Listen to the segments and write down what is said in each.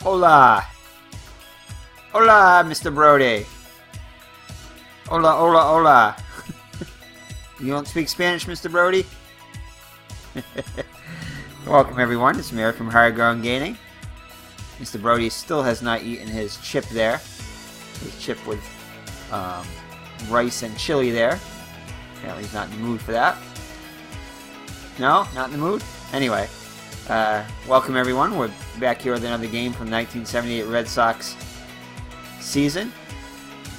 Hola. Hola, Mr. Brody. Hola, hola, hola. You don't speak Spanish, Mr. Brody? Welcome, everyone. It's Mary from Higher Ground Gaming. Mr. Brody still has not eaten his chip there. His chip with rice and chili there. Apparently he's not in the mood for that. No? Not in the mood? Anyway, welcome, everyone. We're back here with another game from the 1978 Red Sox season.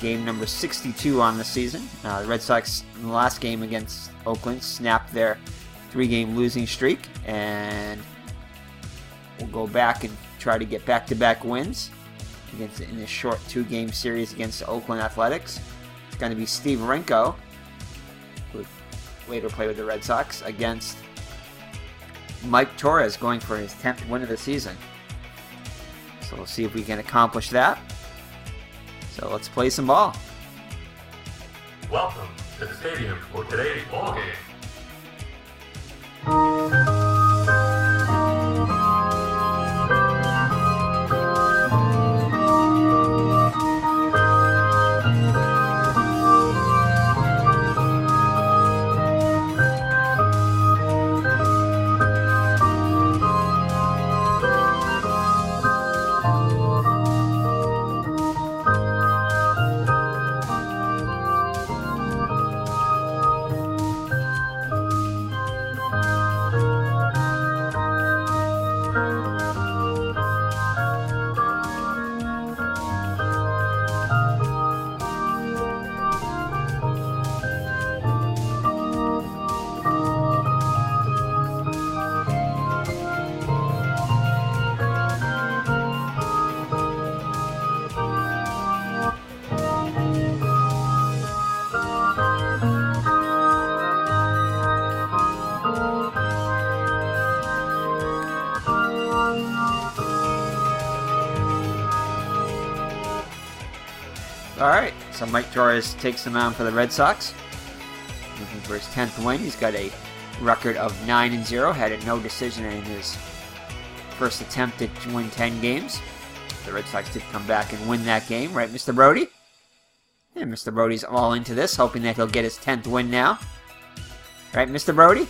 Game number 62 on the season. The Red Sox, in the last game against Oakland, snapped their 3-game losing streak, and we'll go back and try to get back-to-back wins in this short 2-game series against the Oakland Athletics. It's going to be Steve Renko, who would later play with the Red Sox, against Mike Torrez, going for his 10th win of the season. So we'll see if we can accomplish that. So let's play some ball. Welcome to the stadium for today's ball game. Alright, so Mike Torrez takes the mound for the Red Sox. Looking for his 10th win. He's got a record of 9-0. Had a no decision in his first attempt to win 10 games. The Red Sox did come back and win that game, right, Mr. Brody? And Mr. Brody's all into this, hoping that he'll get his 10th win now. Right, Mr. Brody?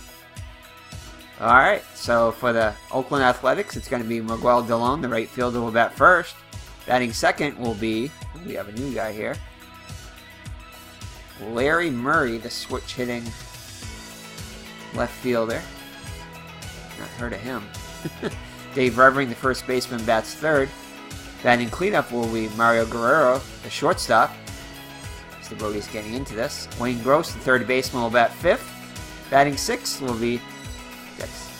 Alright, so for the Oakland Athletics, it's going to be Miguel Delon, the right fielder, will bat first. Batting second will be, we have a new guy here, Larry Murray, the switch-hitting left fielder. Not heard of him. Dave Revering, the first baseman, bats third. Batting cleanup will be Mario Guerrero, the shortstop. Mr. Brody's getting into this. Wayne Gross, the third baseman, will bat fifth. Batting sixth will be, that's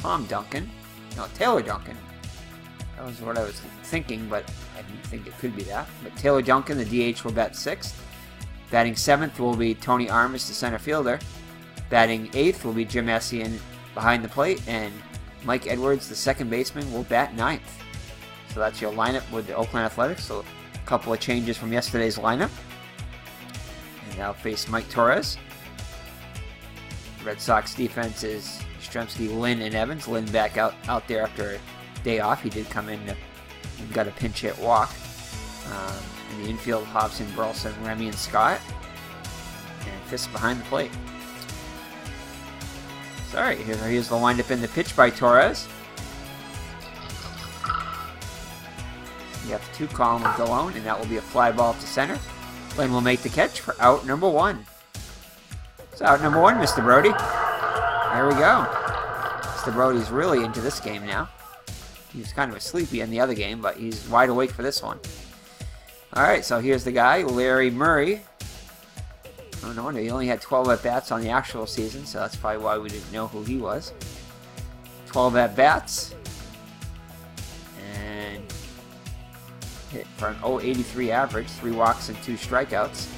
Taylor Duncan. That was what I was thinking, but I didn't think it could be that. But Taylor Duncan, the DH, will bat sixth. Batting seventh will be Tony Armas, the center fielder. Batting eighth will be Jim Essian behind the plate, and Mike Edwards, the second baseman, will bat ninth. So that's your lineup with the Oakland Athletics. So a couple of changes from yesterday's lineup. And now face Mike Torrez. Red Sox defense is Yastrzemski, Lynn, and Evans. Lynn back out there after a day off. He did come in and got a pinch hit walk. In the infield, Hobson, Burleson, Remy, and Scott. And Fisk behind the plate. Sorry, here's the windup in the pitch by Torrez. You have the 2-column with Delon, and that will be a fly ball to center. Lynn will make the catch for out number 1. It's out number 1, Mr. Brody. There we go. Mr. Brody's really into this game now. He was kind of sleepy in the other game, but he's wide awake for this one. Alright, so here's the guy, Larry Murray. Oh, no wonder he only had 12 at-bats on the actual season, so that's probably why we didn't know who he was. 12 at-bats. And hit for an .083 average, 3 walks and 2 strikeouts.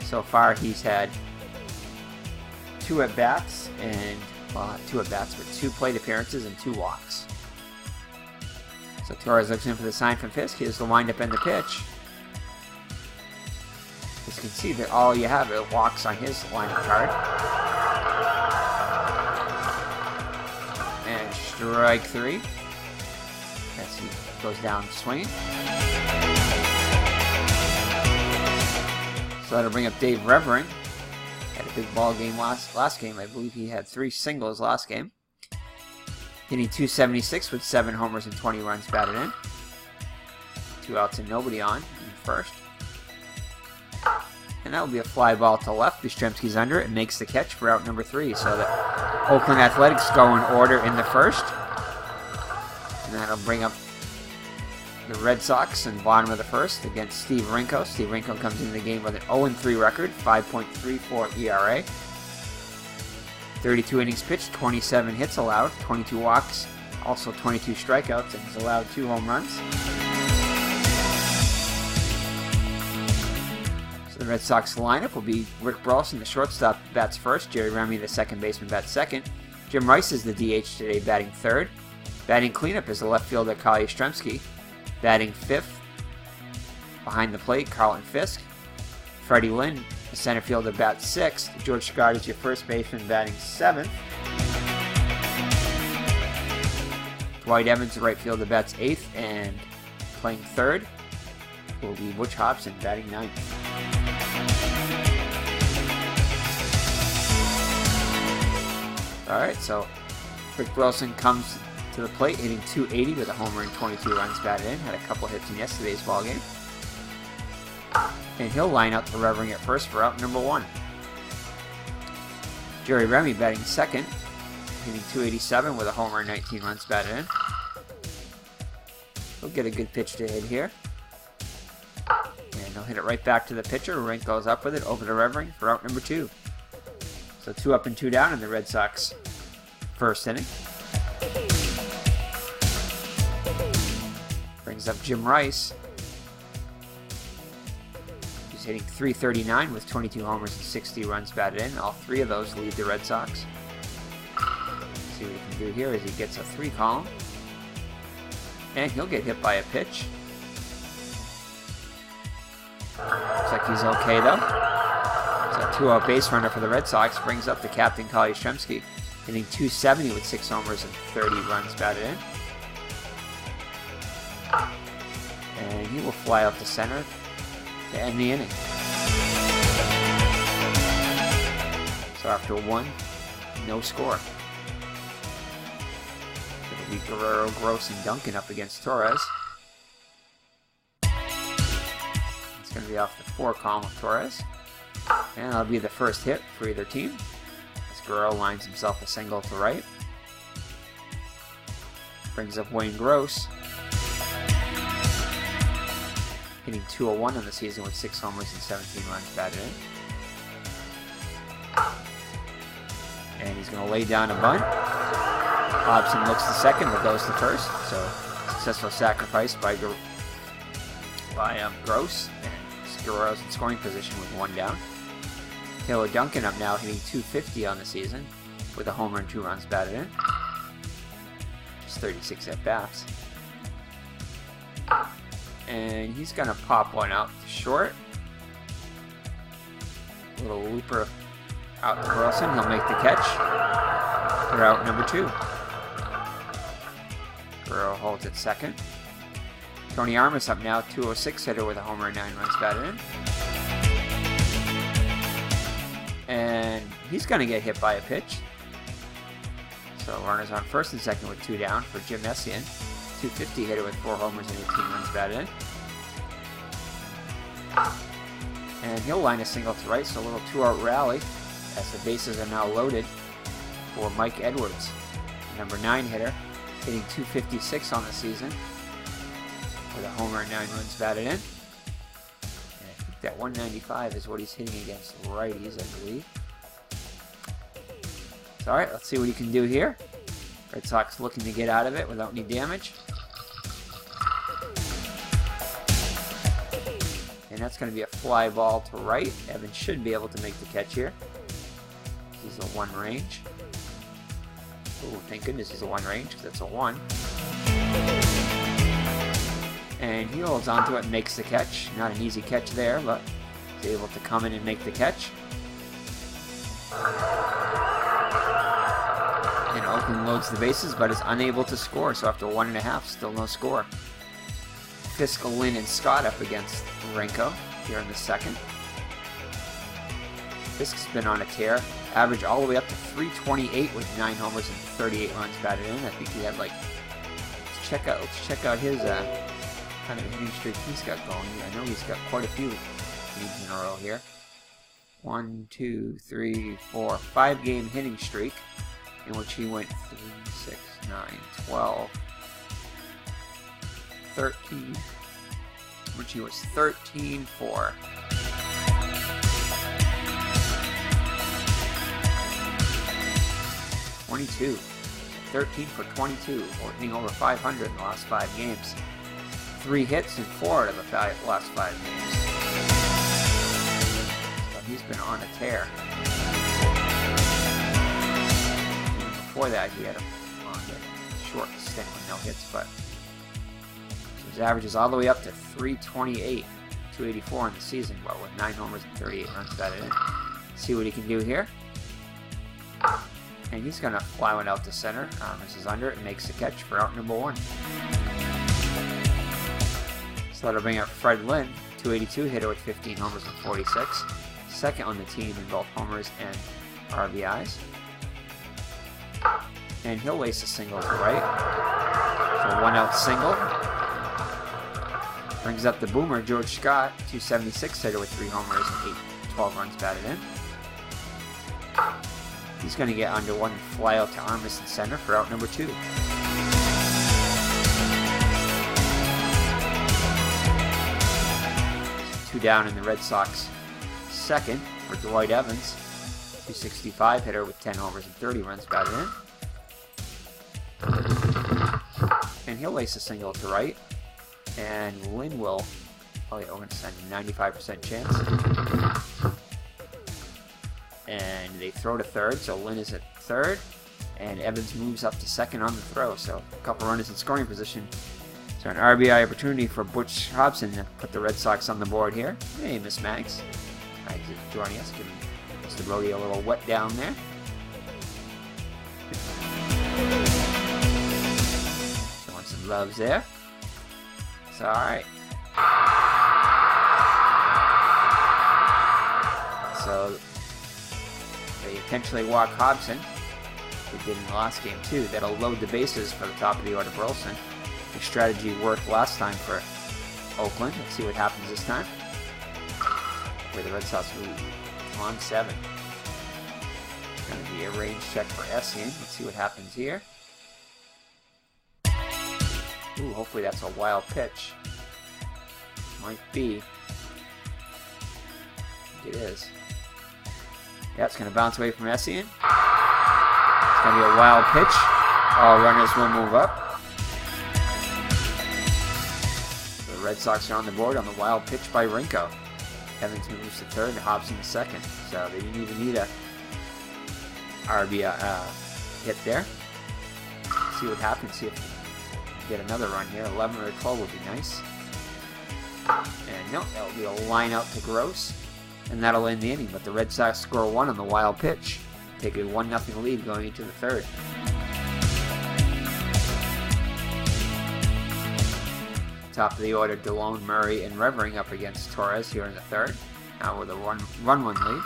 So far he's had 2 at-bats, and, well, not 2 at-bats, but 2 plate appearances and 2 walks. So Torrez looks in for the sign from Fisk. Here's the windup and the pitch. As you can see, that all you have are walks on his lineup card. And strike 3. as he goes down swinging. So that'll bring up Dave Revering. Had a big ball game last game. I believe he had 3 singles last game. Hitting .276 with 7 homers and 20 runs batted in. 2 outs and nobody on in first. And that'll be a fly ball to left. Yastrzemski's under it and makes the catch for out number 3. So the Oakland Athletics go in order in the first. And that'll bring up the Red Sox in the bottom of the first against Steve Renko. Steve Renko comes into the game with an 0-3 record, 5.34 ERA. 32 innings pitched, 27 hits allowed, 22 walks, also 22 strikeouts, and he's allowed 2 home runs. So the Red Sox lineup will be Rick Burleson, the shortstop, bats first. Jerry Remy, the second baseman, bats second. Jim Rice is the DH today, batting third. Batting cleanup is the left fielder, Kyle Yastrzemski. Batting fifth, behind the plate, Carlton Fisk. Freddie Lynn, the center fielder, bats sixth. George Scott is your first baseman, batting seventh. Dwight Evans, the right fielder, bats eighth, and playing third will be Butch Hobson, batting ninth. Alright, so Rick Burleson comes to the plate, hitting .280 with a homer and 22 runs batted in. Had a couple hits in yesterday's ballgame. And he'll line up to Revering at first for out number 1. Jerry Remy batting second, hitting .287 with a homer and 19 runs batted in. He'll get a good pitch to hit here. And he'll hit it right back to the pitcher. Renko goes up with it over to Revering for out number 2. So 2 up and 2 down in the Red Sox first inning. Brings up Jim Rice. He's hitting .339 with 22 homers and 60 runs batted in. All 3 of those lead the Red Sox. See what he can do here as he gets a 3 column. And he'll get hit by a pitch. Looks like he's okay though. So a 2-out base runner for the Red Sox brings up the captain, Kyle Yastrzemski, hitting .270 with 6 homers and 30 runs batted in. And he will fly out to center to end the inning. So after 1, no score. It'll be Guerrero, Gross, and Duncan up against Torrez. It's going to be off the 4 column of Torrez. And that'll be the first hit for either team, as Guerrero lines himself a single to right. Brings up Wayne Gross, hitting .201 on the season with 6 homers and 17 runs batted in. And he's going to lay down a bunt. Hobson looks to second, but goes to first. So successful sacrifice by Gross. And Guerrero's in scoring position with 1 down. Taylor Duncan up now, hitting .250 on the season with a homer and 2 runs batted in. Just 36 at bats. And he's going to pop one out to short. Little looper out to Burleson. He'll make the catch for out number 2. Guerrero holds at second. Tony Armas up now, .206 hitter with a homer and 9 runs batted in. And he's going to get hit by a pitch. So runners on first and second with 2 down for Jim Messian. .250 hitter with 4 homers and 18 runs batted in. And he'll line a single to right, so a little 2-out rally as the bases are now loaded for Mike Edwards, number 9 hitter, hitting .256 on the season with a homer and 9 runs batted in. And I think that 195 is what he's hitting against righties, I believe. So, alright, let's see what he can do here. Red Sox looking to get out of it without any damage. And that's going to be a fly ball to right. Evans should be able to make the catch here. This is a 1 range. Oh, thank goodness he's a 1 range, because that's a 1. And he holds onto it and makes the catch. Not an easy catch there, but he's able to come in and make the catch. And Oakland loads the bases, but is unable to score. So after 1.5, still no score. Fiscal, Lynn, and Scott up against Renko here in the second. Fisk's been on a tear. Average all the way up to 328 with 9 homers and 38 runs batted in. I think he had like... Let's check out his kind of hitting streak he's got going. I know he's got quite a few games in a row here. 1, 2, 3, 4, 5-game hitting streak in which he went 3, 6, 9, 12, 13, which he was 13 for. .22. 13 for 22, or hitting over 500 in the last 5 games. 3 hits in 4 out of the last 5 games. So he's been on a tear. Even before that, he had a short stint with no hits, but so his average is all the way up to 328, 284 in the season, but with 9 homers and 38 runs batted in. See what he can do here. And he's going to fly one out to center. Misses under it and makes the catch for out number 1. So that'll bring up Fred Lynn, 282 hitter with 15 homers and 46. Second on the team in both homers and RBIs. And he'll lace a single to right. So 1-out single. Brings up the boomer, George Scott, 276 hitter with 3 homers and 12 runs batted in. He's going to get under 1 and fly out to Armas in center for out number 2. 2 down in the Red Sox second for Dwight Evans, 265 hitter with 10 homers and 30 runs batted in. And he'll lace a single to right. And Lynn will, oh yeah, we're going to send a 95% chance. And they throw to third, so Lynn is at third, and Evans moves up to second on the throw, so a couple runners in scoring position. So an RBI opportunity for Butch Hobson to put the Red Sox on the board here. Hey, Miss Mags. Thanks for joining us, giving Mr. Brody a little wet down there. Showing some loves there. So, alright. So they intentionally walk Hobson. They did in the last game too. That'll load the bases for the top of the order Burleson. The strategy worked last time for Oakland. Let's see what happens this time. Where the Red Sox lead on 7. It's going to be a range check for Essien. Let's see what happens here. Ooh, hopefully that's a wild pitch. Might be. It is. Yeah, it's going to bounce away from Essien. It's going to be a wild pitch. All runners will move up. The Red Sox are on the board on the wild pitch by Renko. Evans moves to third and Hobson to second. So they didn't even need a RBI hit there. Let's see what happens. See if we get another run here. 11 or 12 would be nice. And no, that'll be a line out to Gross. And that'll end the inning, but the Red Sox score 1 on the wild pitch. Take a 1-0 lead going into the third. Top of the order, DeLone, Murray, and Revering up against Torrez here in the third. Now with a run one lead.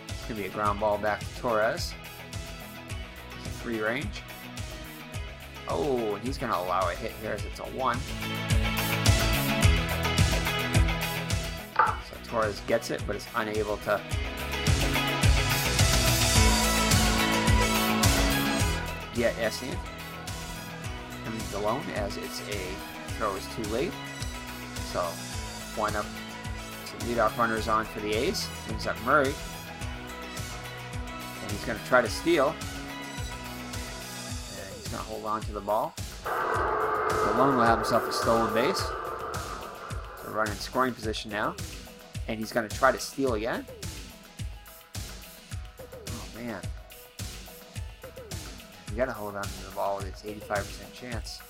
It's going to be a ground ball back to Torrez. It's a free range. Oh, and he's going to allow a hit here as it's a 1. So Torrez gets it, but is unable to get Essien. And DeLone as it's a throw is too late. So one up to leadoff runners on for the A's. Brings up Murray. And he's going to try to steal. And he's going to hold on to the ball. DeLone will have himself a stolen base. So run in scoring position now. And he's going to try to steal again. Oh man. You got to hold on to the ball with its 85% chance.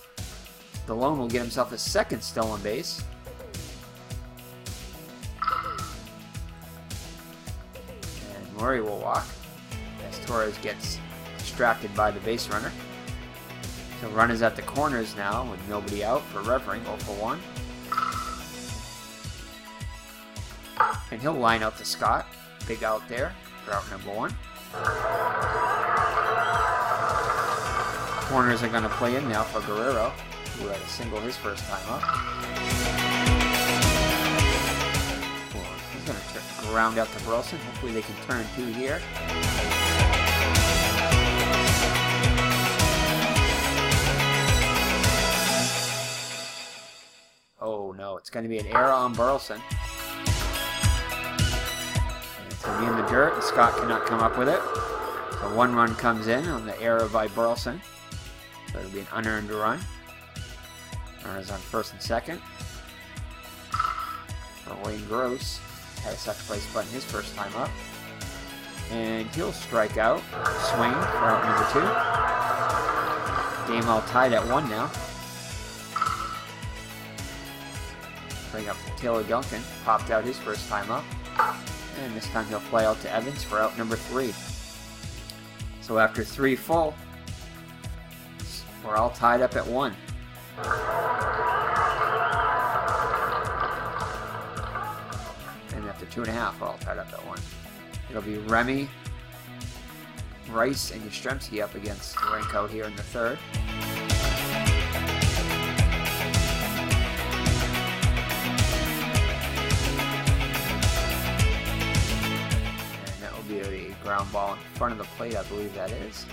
DeLone will get himself a second stolen base. And Murray will walk. That's Torrez gets distracted by the base runner. So runners at the corners now with nobody out for Revering, 0 for 1. And he'll line out to Scott. Big out there for out number 1. Corners are going to play in now for Guerrero, who had a single his first time up. He's going to ground out to Burleson. Hopefully they can turn 2 here. Oh no, it's going to be an error on Burleson. And it's going to be in the dirt, and Scott cannot come up with it. So 1 run comes in on the error by Burleson. So it'll be an unearned run. Runners on first and second. For Wayne Gross. Had a second place button his first time up. And he'll strike out. Swing for out number 2. Game all tied at 1 now. Bring up Taylor Duncan. Popped out his first time up. And this time he'll fly out to Evans for out number 3. So after 3 full, we're all tied up at 1. And after 2.5, we're all tied up at 1. It'll be Remy, Rice, and Yastrzemski up against Renko here in the 3rd. And that will be a ground ball in front of the plate, I believe that is.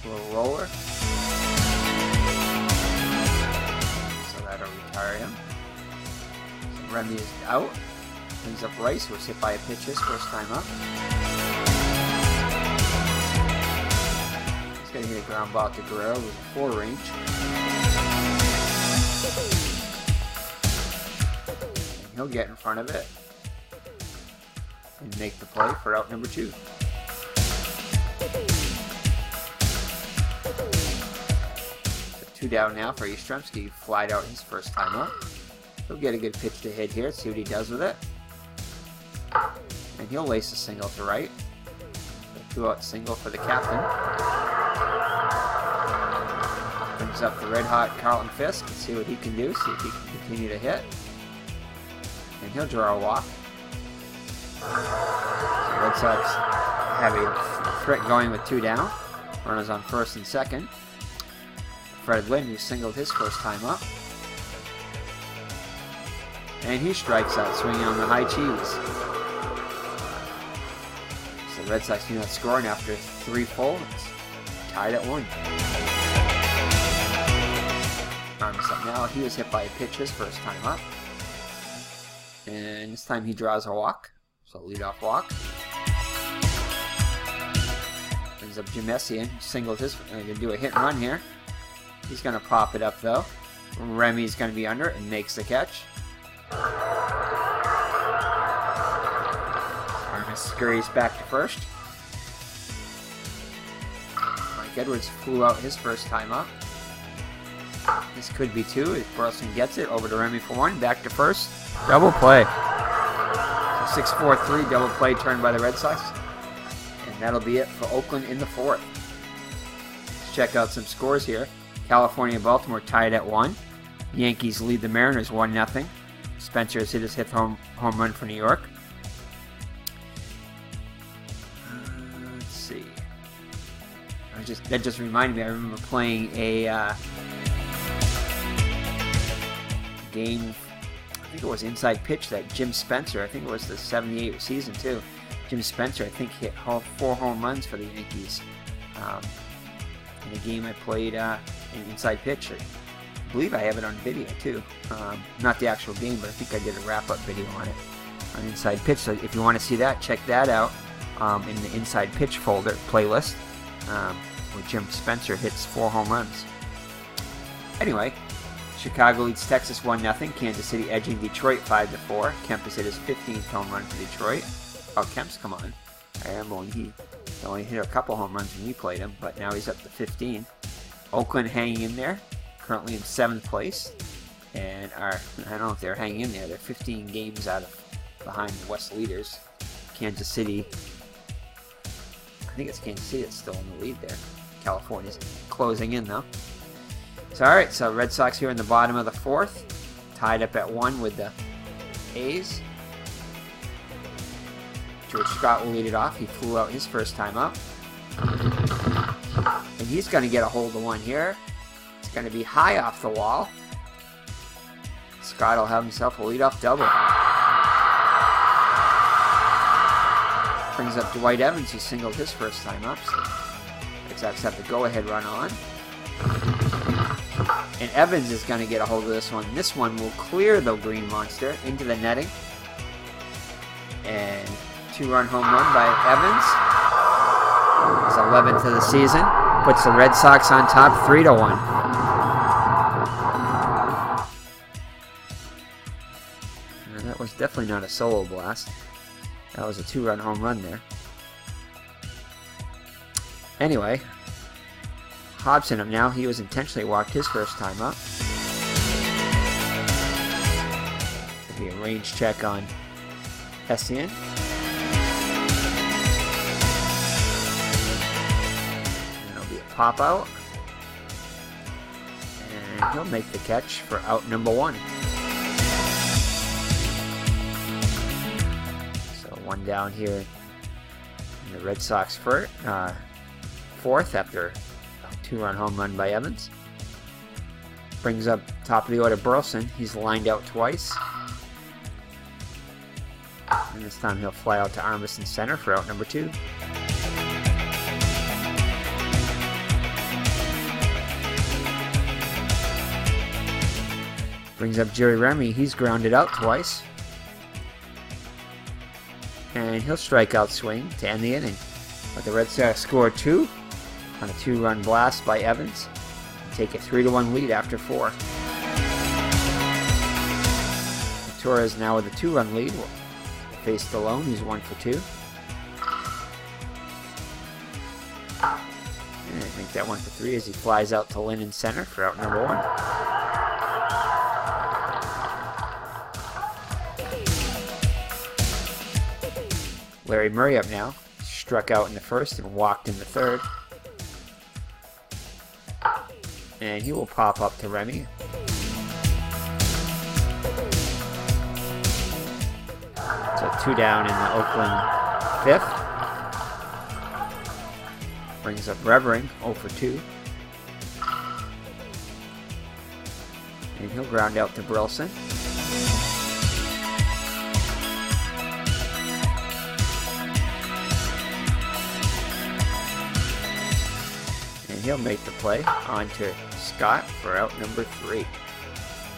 Little roller. So that'll retire him. So Remy is out. Brings up Rice, who was hit by a pitch his first time up. He's going to hit a ground ball to Guerrero with a 4 range. And he'll get in front of it and make the play for out number 2. So 2 down now for Yastrzemski, who flied out his first time up. He'll get a good pitch to hit here, see what he does with it. And he'll lace a single to right. A 2-out single for the captain. Brings up the red-hot Carlton Fisk and see what he can do, see if he can continue to hit. And he'll draw a walk. So Red Sox have a threat going with 2 down. Runners on first and second. Fred Lynn, who singled his first time up. And he strikes out, swinging on the high cheese. So the Red Sox do not score, and after 3 full, it's tied at 1. Arms up now. He was hit by a pitch his first time up. And this time he draws a walk. So leadoff walk. Brings up Jim Messian, singled his. Going to do a hit and run here. He's going to pop it up though. Remy's going to be under it and makes the catch. Armis scurries back to first. Mike Edwards flew out his first time up. This could be 2 if Burleson gets it. Over to Remy for 1. Back to first. Double play. So 6-4-3 double play turned by the Red Sox. And that'll be it for Oakland in the 4th. Let's check out some scores here. California and Baltimore tied at 1. Yankees lead the Mariners 1-0. Spencer has hit his 5th home run for New York. Let's see. That just reminded me. I remember playing a game. I think it was Inside Pitch that Jim Spencer. I think it was the '78 season too. Jim Spencer, I think, hit 4 home runs for the Yankees in a game I played in Inside Pitch. I believe I have it on video too. Not the actual game, but I think I did a wrap-up video on it on Inside Pitch. So if you want to see that, check that out in the Inside Pitch folder playlist, where Jim Spencer hits 4 home runs. Anyway, Chicago leads Texas 1-0. Kansas City edging Detroit 5-4. Kemp has hit his 15th home run for Detroit. Oh, Kemp's come on. I remember when he only hit a couple home runs when we played him, but now he's up to 15. Oakland hanging in there, currently in 7th place, and I don't know if they're hanging in there. They're 15 games out of behind the West leaders. Kansas City. I think it's Kansas City that's still in the lead there. California's closing in though. So alright, so Red Sox here in the bottom of the 4th. Tied up at 1 with the A's. George Scott will lead it off. He flew out his first time up. And he's going to get a hold of one here. It's going to be high off the wall. Scott will have himself a leadoff double. Brings up Dwight Evans, who singled his first time up. So Red Sox have the go-ahead run on. And Evans is going to get a hold of this one. This one will clear the Green Monster into the netting. And 2-run home run by Evans. His 11th of the season. Puts the Red Sox on top 3-1. And that was definitely not a solo blast. That was a 2-run home run there. Anyway, Hobson up now. He was intentionally walked his first time up. It'll be a range check on Essien. And it'll be a pop out. And he'll make the catch for out number 1. So 1 down here in the Red Sox 4th after 2-run home run by Evans. Brings up top of the order Burleson. He's lined out twice. And this time he'll fly out to Armisen center for out number 2. Brings up Jerry Remy. He's grounded out twice. And he'll strike out swing to end the inning. But the Red Sox score 2 on a 2-run blast by Evans. Take a 3-1 lead after 4. Torrez now with a 2-run lead. Will face Stallone, who's 1 for 2. And I think that 1 for 3 as he flies out to Lynn in center for out number 1. Larry Murray up now. Struck out in the 1st and walked in the 3rd. And he will pop up to Remy. So 2 down in the Oakland 5th. Brings up Revering, 0 for 2. And he'll ground out to Burleson. He'll make the play on to Scott for out number 3.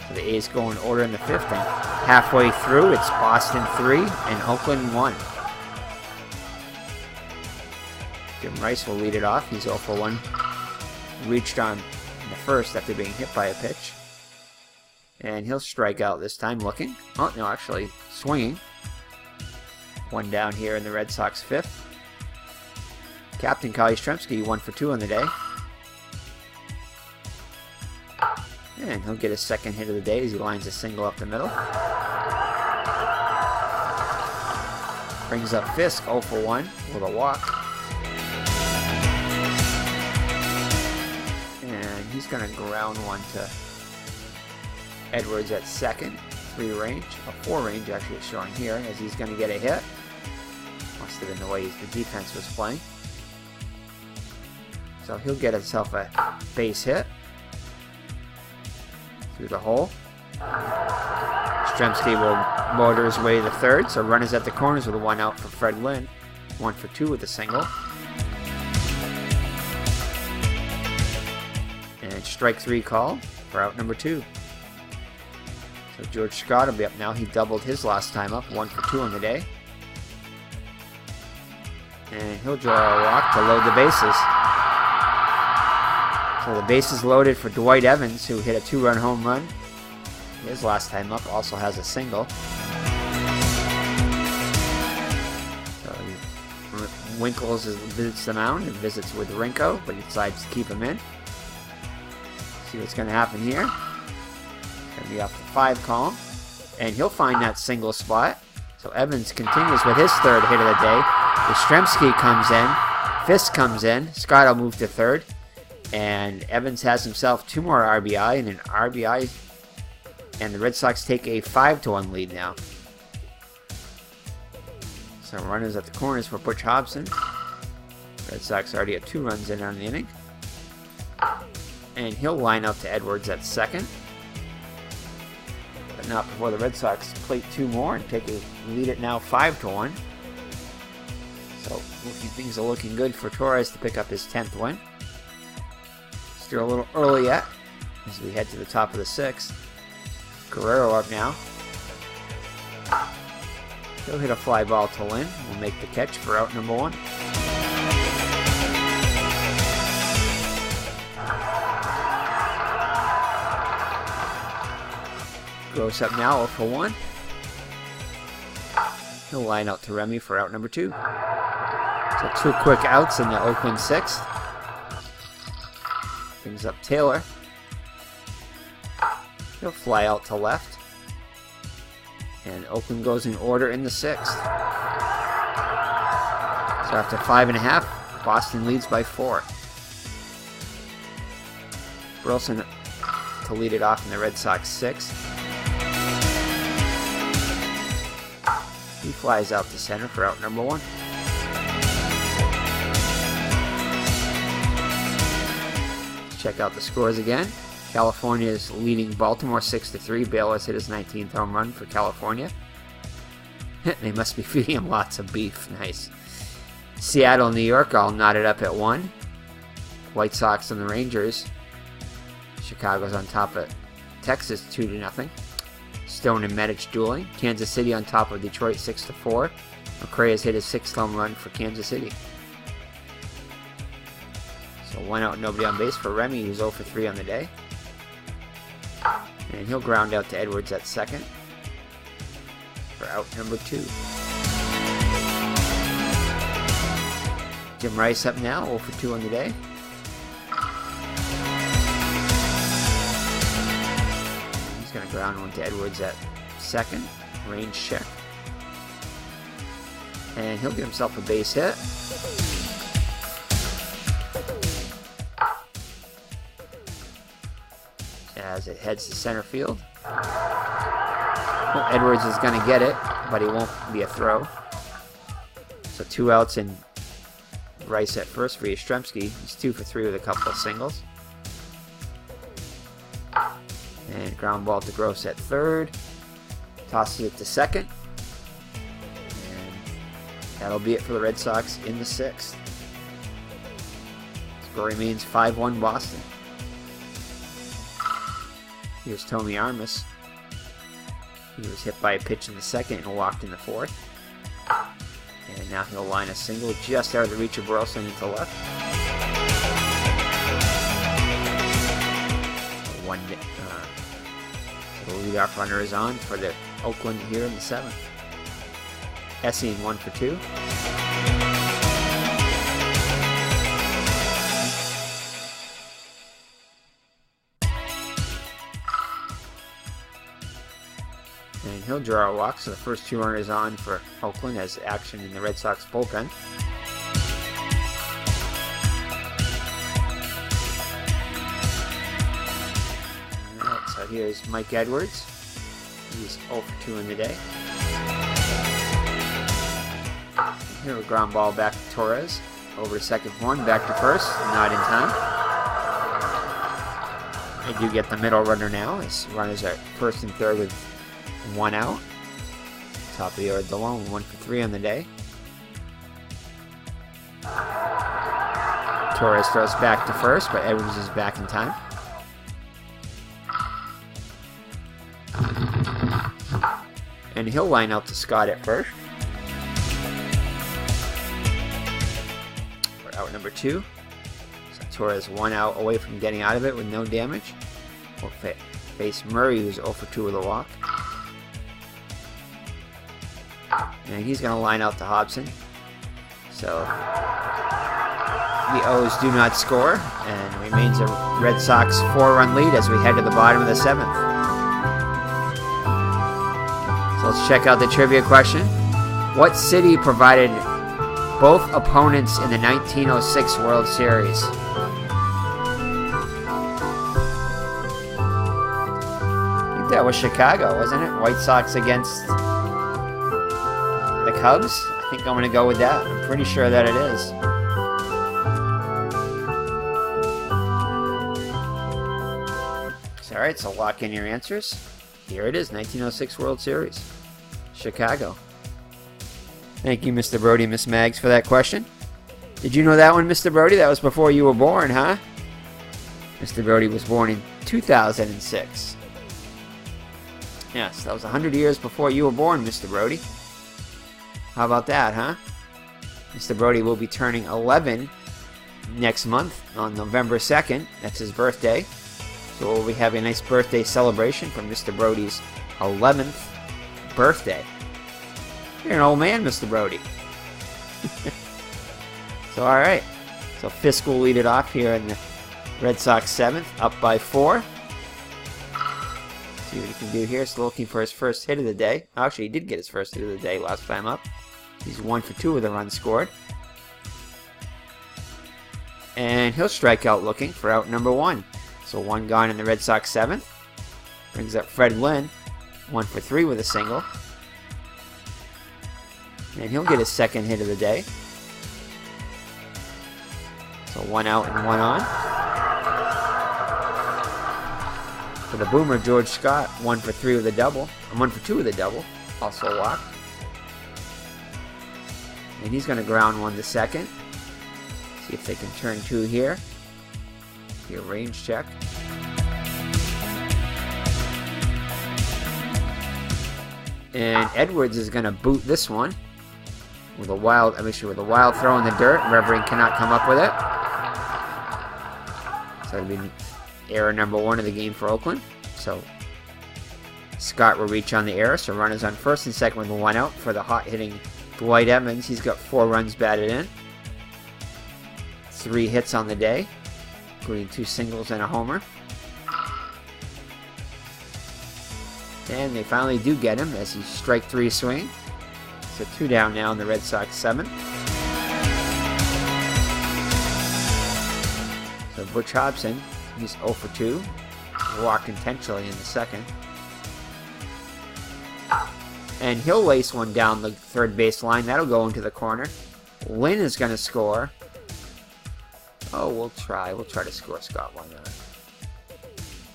So the A's go in order in the 5th, and halfway through it's Boston 3 and Oakland 1. Jim Rice will lead it off. He's 0 for 1. Reached on in the 1st after being hit by a pitch. And he'll strike out this time looking. Oh, no, actually swinging. 1 down here in the Red Sox 5th. Captain Kyle Yastrzemski 1 for 2 on the day. And he'll get his 2nd hit of the day as he lines a single up the middle. Brings up Fisk 0 for 1 with a walk. And he's going to ground one to Edwards at 2nd. 3 range, a 4 range actually it's showing here as he's going to get a hit. Must have been the way the defense was playing. So he'll get himself a base hit through the hole. Yastrzemski will motor his way to the 3rd, so runners at the corners with a 1 out for Fred Lynn. 1 for 2 with a single. And strike 3 call for out number 2. So George Scott will be up now. He doubled his last time up, 1 for 2 on the day. And he'll draw a walk to load the bases. So the bases loaded for Dwight Evans, who hit a 2-run home run. His last time up also has a single. So Winkles visits the mound and visits with Renko, but he decides to keep him in. See what's going to happen here. Going to be off the 5 column. And he'll find that single spot. So Evans continues with his third hit of the day. Yastrzemski comes in. Fisk comes in. Scott will move to third. And Evans has himself 2 more RBI and an RBI. And the Red Sox take a 5-1 lead now. So runners at the corners for Butch Hobson. Red Sox already have 2 runs in on the inning. And he'll line up to Edwards at second. But not before the Red Sox plate 2 more and take a lead at now 5-1. So things are looking good for Torrez to pick up his 10th win. Still a little early yet as we head to the top of the 6th. Guerrero up now. He'll hit a fly ball to Lynn. Will make the catch for out number 1. Gross up now 0 for 1. He'll line out to Remy for out number 2. So 2 quick outs in the Oakland 6th. Brings up Taylor. He'll fly out to left. And Oakland goes in order in the 6th. So after 5.5, Boston leads by 4. Burleson to lead it off in the Red Sox 6th. He flies out to center for out number 1. Check out the scores again. California is leading Baltimore 6-3. Bale has hit his 19th home run for California. They must be feeding him lots of beef. Nice. Seattle and New York all knotted up at 1. White Sox and the Rangers. Chicago's on top of Texas 2-0. Stone and Medich dueling. Kansas City on top of Detroit 6-4. McRae has hit his 6th home run for Kansas City. So 1 out, nobody on base for Remy, who's 0 for 3 on the day. And he'll ground out to Edwards at second for out number 2. Jim Rice up now, 0 for 2 on the day. He's going to ground one to Edwards at second. Range check. And he'll get himself a base hit. As it heads to center field. Well, Edwards is going to get it, but he won't be a throw. So 2 outs and Rice at first for Yastrzemski. He's 2 for 3 with a couple of singles. And ground ball to Gross at third. Tosses it to second. And that'll be it for the Red Sox in the 6th. Score remains 5-1 Boston. Here's Tommy Armas. He was hit by a pitch in the 2nd and walked in the 4th. And now he'll line a single just out of the reach of Burleson into left. So the leadoff runner is on for the Oakland here in the 7th. Essien 1 for 2. And he'll draw a walk, so the first 2 runners on for Oakland as action in the Red Sox bullpen. Alright, so here's Mike Edwards. He's 0 for 2 in the day. And here a ground ball back to Torrez. Over to second for 1, back to first, not in time. I do get the middle runner now, as runners are first and third with 1 out. Top of the order, DeLone, 1 for 3 on the day. Torrez throws back to first, but Edwards is back in time. And he'll line out to Scott at first. For out number 2. So Torrez 1 out away from getting out of it with no damage. We'll face Murray, who's 0 for 2 with a walk. And he's going to line out to Hobson. So the O's do not score, and remains a Red Sox 4-run lead as we head to the bottom of the 7th. So let's check out the trivia question. What city provided both opponents in the 1906 World Series? I think that was Chicago, wasn't it? White Sox against the Cubs? I think I'm going to go with that. I'm pretty sure that it is. So, alright, so lock in your answers. Here it is, 1906 World Series. Chicago. Thank you, Mr. Brody and Miss Maggs, for that question. Did you know that one, Mr. Brody? That was before you were born, huh? Mr. Brody was born in 2006. Yes, that was 100 years before you were born, Mr. Brody. How about that, huh? Mr. Brody will be turning 11 next month on November 2nd. That's his birthday. So we'll be having a nice birthday celebration for Mr. Brody's 11th birthday. You're an old man, Mr. Brody. So, alright. So Fisk will lead it off here in the Red Sox 7th, up by 4. See what he can do here. Still looking for his first hit of the day. Actually, he did get his first hit of the day last time up. He's 1 for 2 with a run scored. And he'll strike out looking for out number 1. So 1 gone in the Red Sox 7th. Brings up Fred Lynn, 1 for 3 with a single. And he'll get his second hit of the day. So 1 out and 1 on. For the boomer, George Scott, 1 for 3 with a double. And 1 for 2 with a double. Also walked. And he's going to ground 1 to second. See if they can turn 2 here. Your range check. And Edwards is going to boot this one with a wild, with a wild throw in the dirt. Revering cannot come up with it. So it'll be error number 1 of the game for Oakland. So Scott will reach on the error. So runners on first and second with 1 out for the hot hitting Dwight Evans. He's got 4 runs batted in. 3 hits on the day, including 2 singles and a homer. And they finally do get him as he strike 3 swing. So 2 down now in the Red Sox 7th. So Butch Hobson, he's 0 for 2. Walked intentionally in the second. And he'll lace one down the third base line. That'll go into the corner. Lynn is going to score. Oh, we'll try. We'll try to score Scott. Why not?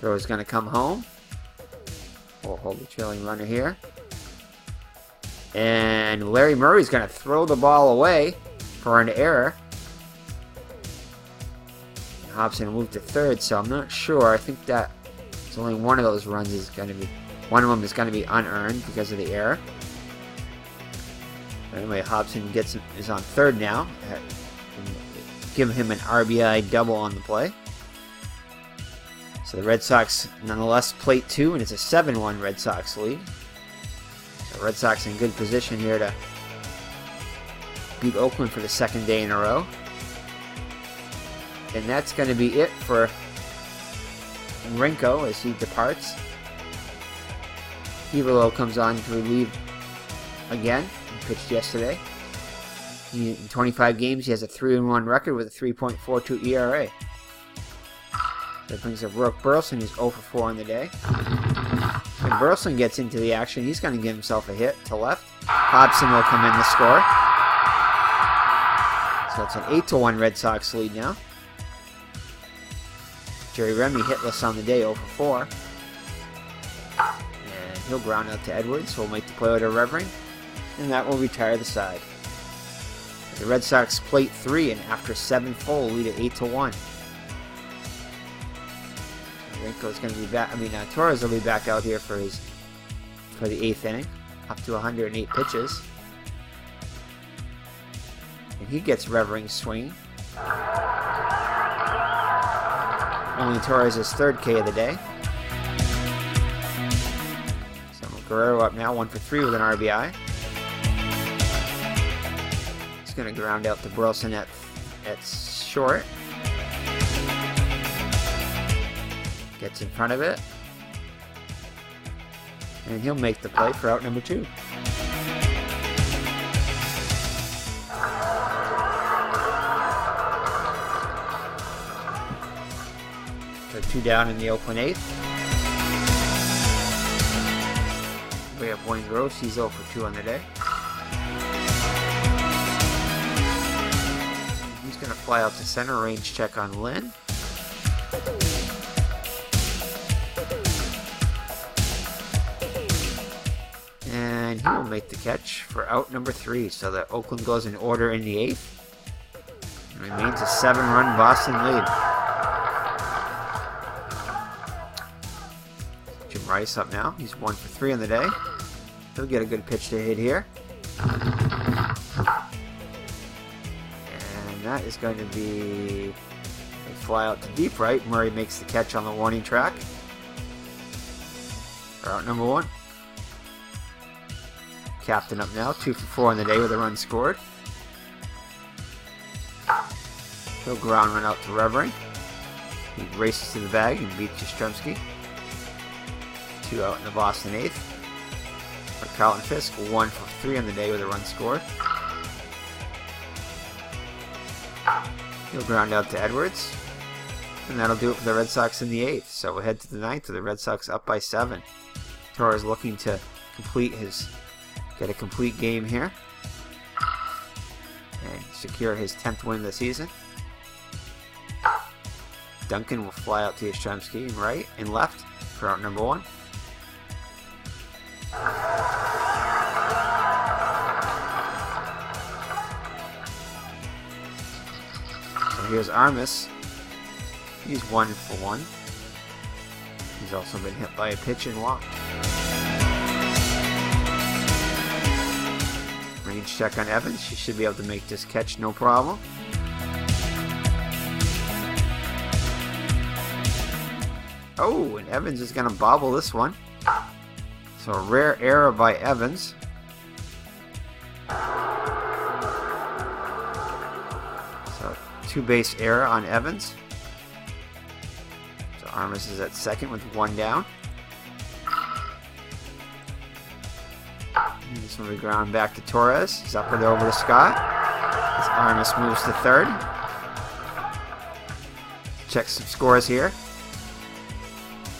Throw is going to come home. We'll hold the trailing runner here. And Larry Murray's going to throw the ball away for an error. And Hobson moved to third, so I'm not sure. I think that it's only one of those runs is going to be... One of them is going to be unearned because of the error. Anyway, Hobson is on third now. Give him an RBI double on the play. So the Red Sox nonetheless plate 2, and it's a 7-1 Red Sox lead. The Red Sox in good position here to beat Oakland for the 2nd day in a row. And that's going to be it for Renko as he departs. Hivelo comes on to relieve again. He pitched yesterday. In 25 games, he has a 3-1 record with a 3.42 ERA. That brings up Rourke Burleson, who's 0 for 4 on the day. When Burleson gets into the action, he's going to give himself a hit to left. Hobson will come in to score. So it's an 8-1 Red Sox lead now. Jerry Remy hitless on the day, 0 for 4. And he'll ground out to Edwards, who will make the play out of Revering. And that will retire the side. The Red Sox plate 3, and after 7 full, lead at 8-1. Renko's going to be back. Torrez will be back out here for the 8th inning, up to 108 pitches, and he gets Revering's swing. Only Torres' 3rd K of the day. So Guerrero up now, 1 for 3 with an RBI. He's going to ground out to Burleson at short. Gets in front of it. And he'll make the play for out number 2. So 2 down in the Oakland 8th. We have Wayne Gross, he's 0 for 2 on the day. He's going to fly out to center, range check on Lynn. And he will make the catch for out number 3. So that Oakland goes in order in the 8th. And remains a 7-run Boston lead. Jim Rice up now. He's 1 for 3 on the day. He'll get a good pitch to hit here. And that is going to be a fly out to deep right. Murray makes the catch on the warning track. For out number 1. Captain up now, 2 for 4 on the day with a run scored. He'll ground run out to Revering. He races to the bag and beats Yastrzemski. 2 out in the Boston 8th. For Carlton Fisk, 1 for 3 on the day with a run scored. He'll ground out to Edwards. And that'll do it for the Red Sox in the 8th. So we'll head to the 9th with the Red Sox up by 7. Torrez looking to get a complete game here and secure his 10th win of the season. Duncan will fly out to Yastrzemski in right and left for out number 1. So here's Armas. He's 1 for 1. He's also been hit by a pitch and walked. Range check on Evans. She should be able to make this catch no problem. Oh, and Evans is going to bobble this one. So a rare error by Evans. So 2-base error on Evans. So Armas is at second with 1 down. This one we ground back to Torrez. He's up and over to Scott. As Armas moves to third. Check some scores here.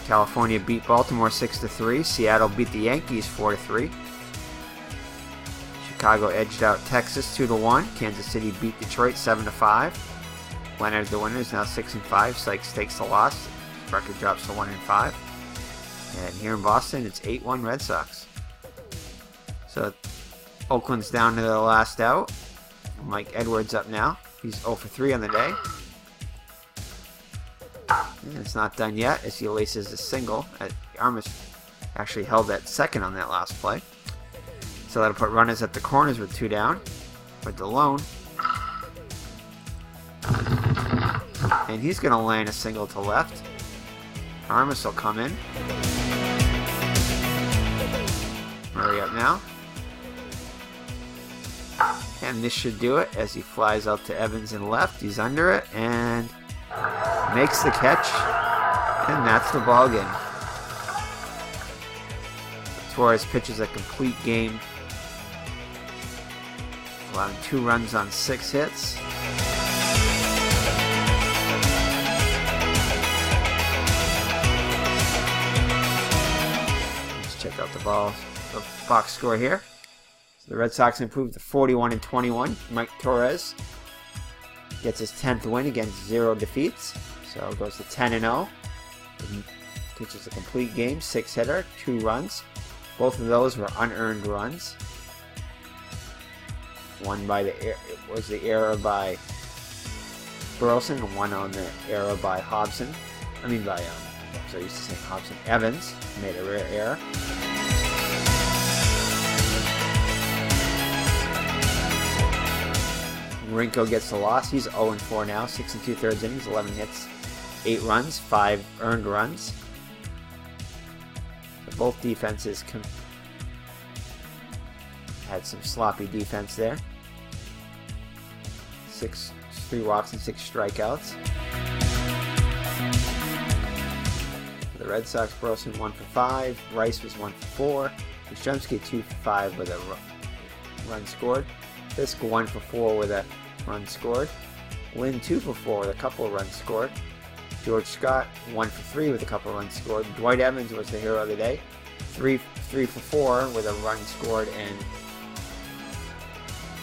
California beat Baltimore 6-3. Seattle beat the Yankees 4-3. Chicago edged out Texas 2-1. Kansas City beat Detroit 7-5. Leonard the winner is now 6-5. Sykes takes the loss. Record drops to 1-5. And here in Boston, it's 8-1 Red Sox. So Oakland's down to the last out. Mike Edwards up now. He's 0 for 3 on the day. And it's not done yet as he laces a single. Armas actually held that second on that last play. So that'll put runners at the corners with 2 down. With DeLone. And he's going to land a single to left. Armas will come in. Murray up now. And this should do it as he flies out to Evans and left. He's under it and makes the catch. And that's the ball game. Torrez pitches a complete game, allowing 2 runs on 6 hits. Let's check out the box score here. So the Red Sox improved to 41-21. Mike Torrez gets his 10th win against 0 defeats. So it goes to 10-0. Pitches a complete game, 6-hitter, 2 runs. Both of those were unearned runs. One was the error by Burleson, and one on the error by Hobson. I used to say Hobson. Evans made a rare error. Renko gets the loss. He's 0-4 now, 6 2/3 innings, 11 hits, 8 runs, 5 earned runs. Both defenses had some sloppy defense there. 3 walks and 6 strikeouts. For the the Red Sox, Burleson 1 for 5. Rice was 1 for 4. Yastrzemski 2 for 5 with a run scored. Fisk 1 for 4 with a run scored. Lynn 2 for 4 with a couple of runs scored. George Scott 1 for 3 with a couple of runs scored. Dwight Evans was the hero of the day. 3 for 4 with a run scored and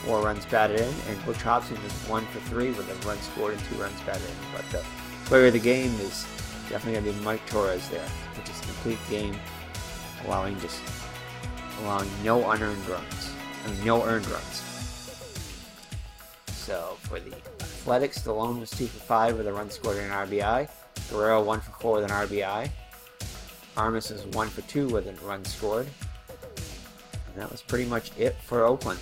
4 runs batted in. And Butch Hobson was 1 for 3 with a run scored and 2 runs batted in. But the player of the game is definitely going to be Mike Torrez there, which is a complete game, allowing no unearned runs. No earned runs. So for the Athletics, Stallone was 2 for 5 with a run scored and an RBI. Guerrero 1 for 4 with an RBI. Armas is 1 for 2 with a run scored. And that was pretty much it for Oakland.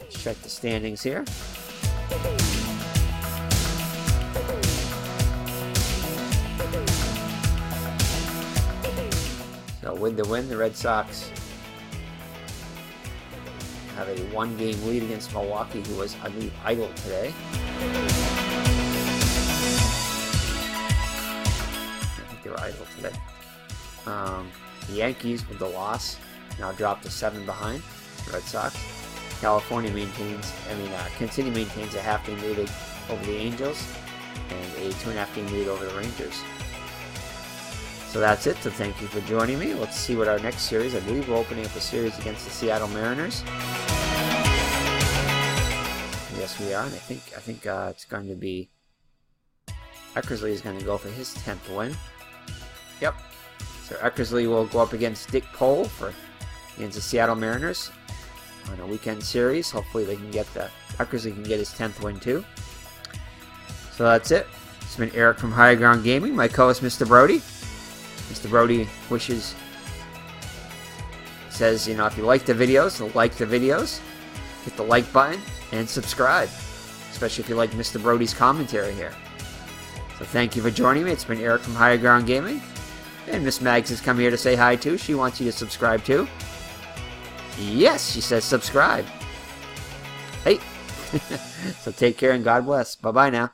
Let's check the standings here. So with the win, the Red Sox have a 1-game lead against Milwaukee, who was, I believe, idle today. I think they were idle today. The Yankees, with the loss, now dropped to 7 behind the Red Sox. California Kansas City maintains a half-game lead over the Angels and a 2.5-game lead over the Rangers. So that's it. So thank you for joining me. Let's see what our next series. I believe we're opening up a series against the Seattle Mariners. Yes, we are. And I think it's going to be Eckersley is going to go for his 10th win. Yep. So Eckersley will go up against Dick Pohl against the Seattle Mariners on a weekend series. Hopefully they can get Eckersley can get his 10th win too. So that's it. It's been Eric from Higher Ground Gaming. My co-host, Mr. Brody. Mr. Brody says, if you like the videos, hit the like button and subscribe, especially if you like Mr. Brody's commentary here. So thank you for joining me. It's been Eric from Higher Ground Gaming, and Miss Mags has come here to say hi too. She wants you to subscribe too. Yes, she says subscribe. Hey, so take care and God bless. Bye-bye now.